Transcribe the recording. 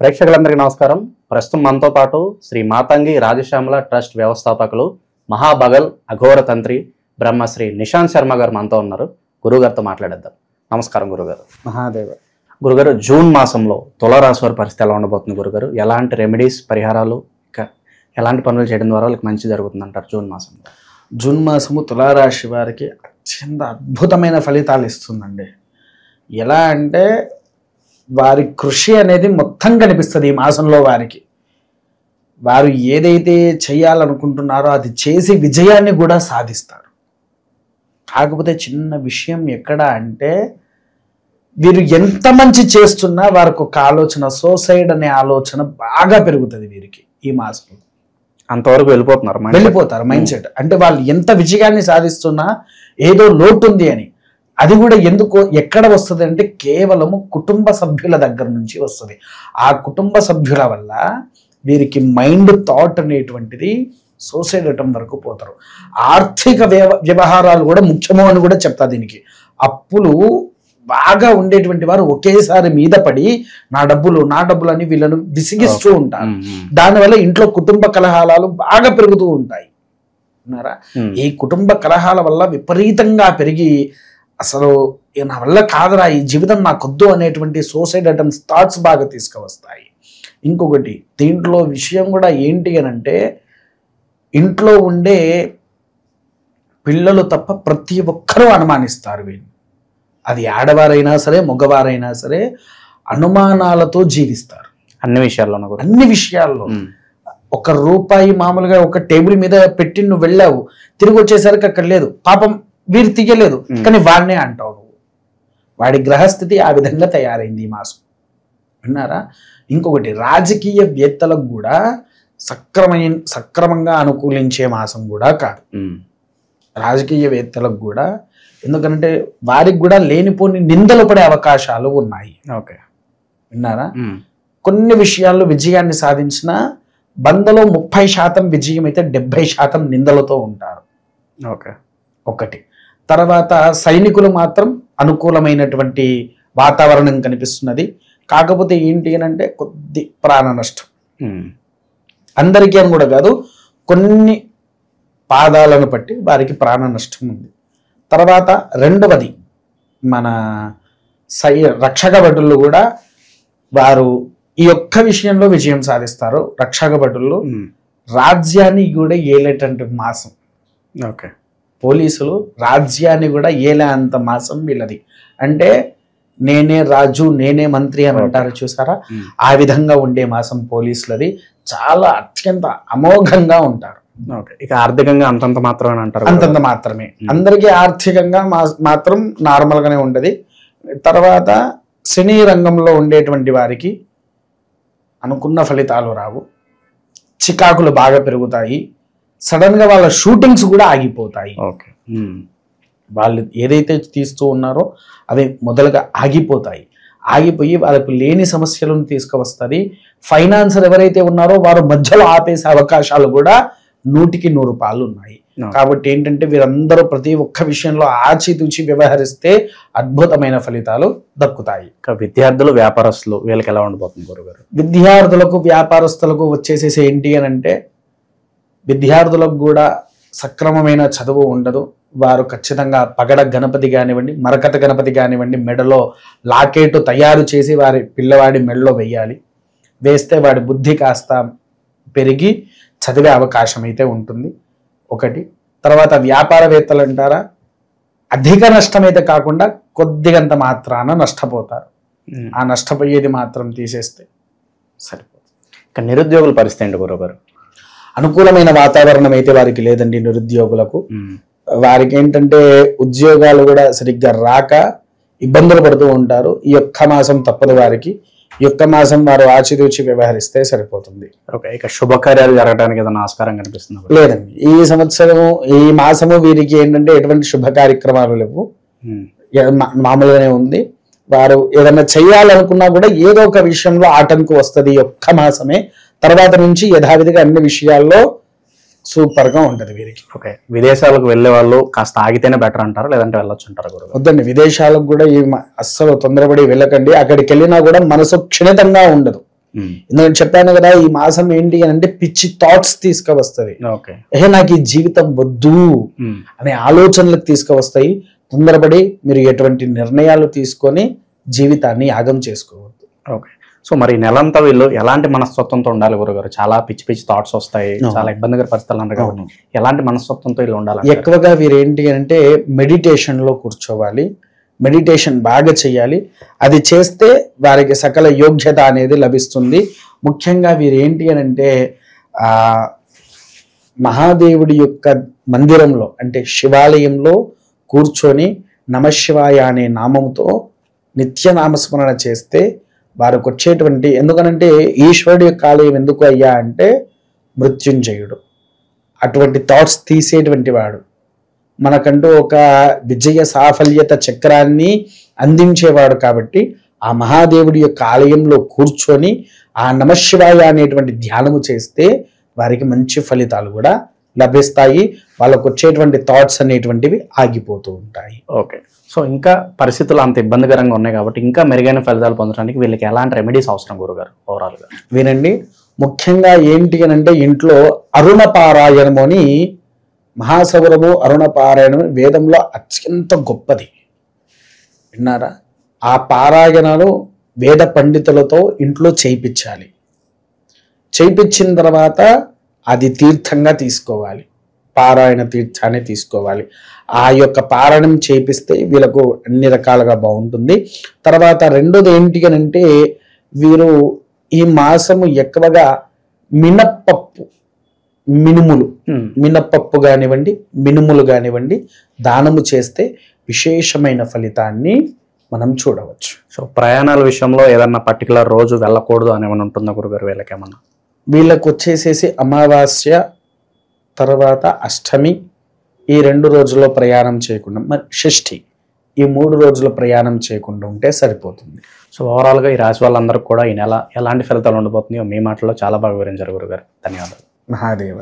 ప్రేక్షకులందరికీ నమస్కారం. ప్రస్తుతం మనతో పాటు శ్రీ మాతంగి రాజశ్యామల ట్రస్ట్ వ్యవస్థాపకులు మహాబగల్ అఘోర తంత్రి బ్రహ్మశ్రీ నిశాంత్ శర్మ గారు మనతో ఉన్నారు. గురుగారితో మాట్లాడేద్దాం. నమస్కారం గురుగారు. మహాదేవ. గురుగారు, జూన్ మాసంలో తులారాశి వారి పరిస్థితి ఎలా ఉండబోతుంది గురుగారు? ఎలాంటి రెమెడీస్, పరిహారాలు, ఇంకా ఎలాంటి పనులు చేయడం ద్వారా వాళ్ళకి మంచి జరుగుతుంది అంటారు జూన్ మాసంలో? జూన్ మాసము తులారాశి వారికి అత్యంత అద్భుతమైన ఫలితాలు ఇస్తుందండి. ఎలా అంటే వారి కృషి అనేది మొత్తం కనిపిస్తుంది ఈ మాసంలో. వారు ఏదైతే చేయాలనుకుంటున్నారో అది చేసి విజయాన్ని కూడా సాధిస్తారు. కాకపోతే చిన్న విషయం ఎక్కడ అంటే, వీరు ఎంత మంచి చేస్తున్నా వారికి ఒక ఆలోచన, సూసైడ్ అనే ఆలోచన బాగా పెరుగుతుంది వీరికి ఈ మాసంలో. అంతవరకు వెళ్ళిపోతారు మైండ్ సెట్. అంటే వాళ్ళు ఎంత విజయాన్ని సాధిస్తున్నా ఏదో లోటు ఉంది అని. అది కూడా ఎందుకో ఎక్కడ వస్తుంది అంటే కేవలము కుటుంబ సభ్యుల దగ్గర నుంచి వస్తుంది. ఆ కుటుంబ సభ్యుల వల్ల వీరికి మైండ్ థాట్ అనేటువంటిది సూసైడ్ అటెంప్ట్ వరకు పోతారు. ఆర్థిక వ్యవహారాలు కూడా ముఖ్యమో అని కూడా చెప్తా దీనికి. అప్పులు బాగా ఉండేటువంటి వారు ఒకేసారి మీద పడి నా డబ్బులు అని వీళ్ళను విసిగిస్తూ ఉంటారు. దానివల్ల ఇంట్లో కుటుంబ కలహాలు బాగా పెరుగుతూ ఉంటాయి. ఈ కుటుంబ కలహాల వల్ల విపరీతంగా పెరిగి అసలు నా వల్ల కాదురా, ఈ జీవితం నాకొద్దు అనేటువంటి సూసైడ్ అటెంప్ట్స్ థాట్స్ బాగా తీసుకువస్తాయి. ఇంకొకటి దీంట్లో విషయం కూడా ఏంటి అని అంటే, ఇంట్లో ఉండే పిల్లలు తప్ప ప్రతి ఒక్కరూ అనుమానిస్తారు వీళ్ళు. అది ఆడవారైనా సరే మగవారైనా సరే అనుమానాలతో జీవిస్తారు అన్ని విషయాల్లో. ఒక రూపాయి మామూలుగా ఒక టేబుల్ మీద పెట్టి నువ్వు వెళ్ళావు, తిరిగి వచ్చేసరికి అక్కడ లేదు, పాపం వీరు తీయలేదు కానీ వాడినే అంటావు నువ్వు. వాడి గ్రహస్థితి ఆ విధంగా తయారైంది ఈ మాసం. విన్నారా? ఇంకొకటి రాజకీయవేత్తలకు కూడా సక్రమంగా అనుకూలించే మాసం కూడా కాదు రాజకీయవేత్తలకు కూడా. ఎందుకంటే వారికి కూడా లేనిపోని నిందలు పడే అవకాశాలు ఉన్నాయి. విన్నారా? కొన్ని విషయాల్లో విజయాన్ని సాధించిన 100లో 30% విజయం అయితే 70% నిందలతో ఉంటారు. ఒకటి. తర్వాత సైనికులు మాత్రం అనుకూలమైనటువంటి వాతావరణం కనిపిస్తున్నది. కాకపోతే ఏంటి అని అంటే కొద్ది ప్రాణ నష్టం. అందరికీ అని కూడా కాదు, కొన్ని పాదాలను బట్టి వారికి ప్రాణ నష్టం ఉంది. తర్వాత రెండవది, మన రక్షక భటులు కూడా వారు ఈ ఒక్క విషయంలో విజయం సాధిస్తారు. రక్షక భటులు రాజ్యాన్ని కూడా ఏలేటంటే మాసం. పోలీసులు రాజ్యాన్ని కూడా ఏలే అంత మాసం వీళ్ళది. అంటే నేనే రాజు నేనే మంత్రి అని అంటారు చూసారా, ఆ విధంగా ఉండే మాసం పోలీసులది. చాలా అత్యంత అమోఘంగా ఉంటారు. ఇక ఆర్థికంగా అంతంత మాత్రమే అంటారు. అంతంత మాత్రమే. అందరికీ ఆర్థికంగా మాత్రం నార్మల్ గానే ఉండదు. తర్వాత సినీ రంగంలో ఉండేటువంటి వారికి అనుకున్న ఫలితాలు రావు, చికాకులు బాగా పెరుగుతాయి. సడన్ గా వాళ్ళ షూటింగ్స్ కూడా ఆగిపోతాయి. వాళ్ళు ఏదైతే తీస్తూ ఉన్నారో అవి మొదలుగా ఆగిపోయి వాళ్ళకు లేని సమస్యలను తీసుకువస్తుంది. ఫైనాన్సర్ ఎవరైతే ఉన్నారో వారు మధ్యలో ఆపేసే అవకాశాలు కూడా 100కి 100 ఉన్నాయి. కాబట్టి ఏంటంటే వీరందరూ ప్రతి ఒక్క విషయంలో ఆచితూచి వ్యవహరిస్తే అద్భుతమైన ఫలితాలు దక్కుతాయి. విద్యార్థులు, వ్యాపారస్తులు వీళ్ళకి ఎలా ఉండబోతుంది గురుగారు? విద్యార్థులకు, వ్యాపారస్తులకు వచ్చేసేసి ఏంటి అని అంటే, విద్యార్థులకు కూడా సక్రమమైన చదువు ఉండదు. వారు ఖచ్చితంగా పగడ గణపతి కానివ్వండి, మరకత గణపతి కానివ్వండి, మెడలో లాకెట్ తయారు చేసి వారి పిల్లవాడి మెడలో వేయాలి. వేస్తే వాడి బుద్ధి కాస్త పెరిగి చదివే అవకాశం అయితే ఉంటుంది. ఒకటి. తర్వాత వ్యాపారవేత్తలు అంటారా, అధిక నష్టమైతే కాకుండా కొద్దిగంత మాత్రాన నష్టపోతారు. ఆ నష్టపోయేది మాత్రం తీసేస్తే సరిపోతుంది. ఇక నిరుద్యోగుల పరిస్థితి ఏంటి గురుగారు? అనుకూలమైన వాతావరణం అయితే వారికి లేదండి నిరుద్యోగులకు. వారికి ఏంటంటే ఉద్యోగాలు కూడా సరిగ్గా రాక ఇబ్బందులు పడుతూ ఉంటారు. ఈ ఒక్క మాసం తప్పదు వారికి. ఈ ఒక్క మాసం వారు ఆచితూచి వ్యవహరిస్తే సరిపోతుంది. ఇక శుభకార్యాలు జరగడానికి ఏదైనా ఆస్కారం కనిపిస్తుంది? లేదండి, ఈ సంవత్సరము ఈ మాసము వీరికి ఏంటంటే ఎటువంటి శుభ కార్యక్రమాలు లేవు, మామూలుగానే ఉంది. వారు ఏదైనా చేయాలనుకున్నా కూడా ఏదో ఒక విషయంలో ఆటంకం వస్తుంది ఈ ఒక్క మాసమే. తర్వాత నుంచి యథావిధిగా అన్ని విషయాల్లో సూపర్ గా ఉంటది వీరికి. విదేశాలకు వెళ్లే వాళ్ళు కాస్త ఆగితేనే బెటర్ అంటారు, లేదంటే వెళ్ళొచ్చు అంటారు? వద్దండి, విదేశాలకు కూడా అస్సలు తొందరపడి వెళ్ళకండి. అక్కడికి వెళ్ళినా కూడా మనసు క్షణితంగా ఉండదు. ఎందుకంటే చెప్పాను కదా, ఈ మాసం ఏంటి అని అంటే పిచ్చి థాట్స్ తీసుకువస్తుంది. ఓకే. నాకు ఈ జీవితం వద్దు అనే ఆలోచనలకు తీసుకువస్తాయి. తొందరపడి మీరు ఎటువంటి నిర్ణయాలు తీసుకొని జీవితాన్ని యాగం చేసుకోవద్దు. ఓకే. సో మరి నెలంతా వీళ్ళు ఎలాంటి మనస్తత్వంతో ఉండాలి గురుగారు? చాలా పిచ్చి పిచ్చి థాట్స్ వస్తాయి, చాలా ఇబ్బందికర పరిస్థితులు అన్నారు కాబట్టి ఎలాంటి మనస్తత్వంతో వీళ్ళు ఉండాలి? ఎక్కువగా వీరు ఏంటి అంటే మెడిటేషన్ లో కూర్చోవాలి, మెడిటేషన్ బాగా చేయాలి. అది చేస్తే వారికి సకల యోగ్యత అనేది లభిస్తుంది. ముఖ్యంగా వీరు ఏంటి అని అంటే మహాదేవుడి యొక్క మందిరంలో అంటే శివాలయంలో కూర్చొని నమశివాయ అనే నామంతో నిత్య నామస్మరణ చేస్తే వారికి వచ్చేటువంటి, ఎందుకనంటే ఈశ్వరుడి యొక్క ఆలయం ఎందుకు అయ్యా అంటే మృత్యుంజయుడు అటువంటి థాట్స్ తీసేటువంటి వాడు, మనకంటూ ఒక విజయ సాఫల్యత చక్రాన్ని అందించేవాడు. కాబట్టి ఆ మహాదేవుడి యొక్క ఆలయంలో కూర్చొని ఆ నమశివాయ అనేటువంటి ధ్యానము చేస్తే వారికి మంచి ఫలితాలు కూడా లభిస్తాయి. వాళ్ళకు వచ్చేటువంటి థాట్స్ అనేటువంటివి ఆగిపోతూ ఉంటాయి. ఓకే. సో ఇంకా పరిస్థితులు అంత ఇబ్బందికరంగా ఉన్నాయి కాబట్టి ఇంకా మెరుగైన ఫలితాలు పొందడానికి వీళ్ళకి ఎలాంటి రెమెడీస్ అవసరం గురుగారు ఓవరాల్గా? వినండి, ముఖ్యంగా ఏంటి అని అంటే ఇంట్లో అరుణ పారాయణము అని, మహాసౌరము అరుణ పారాయణము వేదంలో అత్యంత గొప్పది. విన్నారా? ఆ పారాయణను వేద పండితులతో ఇంట్లో చేయించాలి. చేయించిన తర్వాత అది తీర్థంగా తీసుకోవాలి, పారాయణ తీర్థాన్ని తీసుకోవాలి. ఆ యొక్క పారాయణం చేపిస్తే వీళ్ళకు అన్ని రకాలుగా బాగుంటుంది. తర్వాత రెండోది ఏంటి అని అంటే వీరు ఈ మాసము ఎక్కువగా మినప్పప్పు, మినప్పప్పు కానివ్వండి, మినుములు కానివ్వండి దానము చేస్తే విశేషమైన ఫలితాన్ని మనం చూడవచ్చు. సో ప్రయాణాల విషయంలో ఏదన్నా పర్టికులర్ రోజు వెళ్ళకూడదు అని ఏమైనా ఉంటుందా గురుగారు వీళ్ళకి ఏమన్నా? వీళ్ళకు వచ్చేసేసి అమావాస్య తర్వాత అష్టమి ఈ 2 రోజుల్లో ప్రయాణం చేయకుండా, మరి షష్ఠి ఈ 3 రోజుల ప్రయాణం చేయకుండా ఉంటే సరిపోతుంది. సో ఓవరాల్గా ఈ రాశి వాళ్ళందరికీ కూడా ఈ నెల ఎలాంటి ఫలితాలు ఉండబోతున్నాయో మీ మాటల్లో చాలా బాగా వివరించారు గురుగారు. ధన్యవాదాలు. మహాదేవ.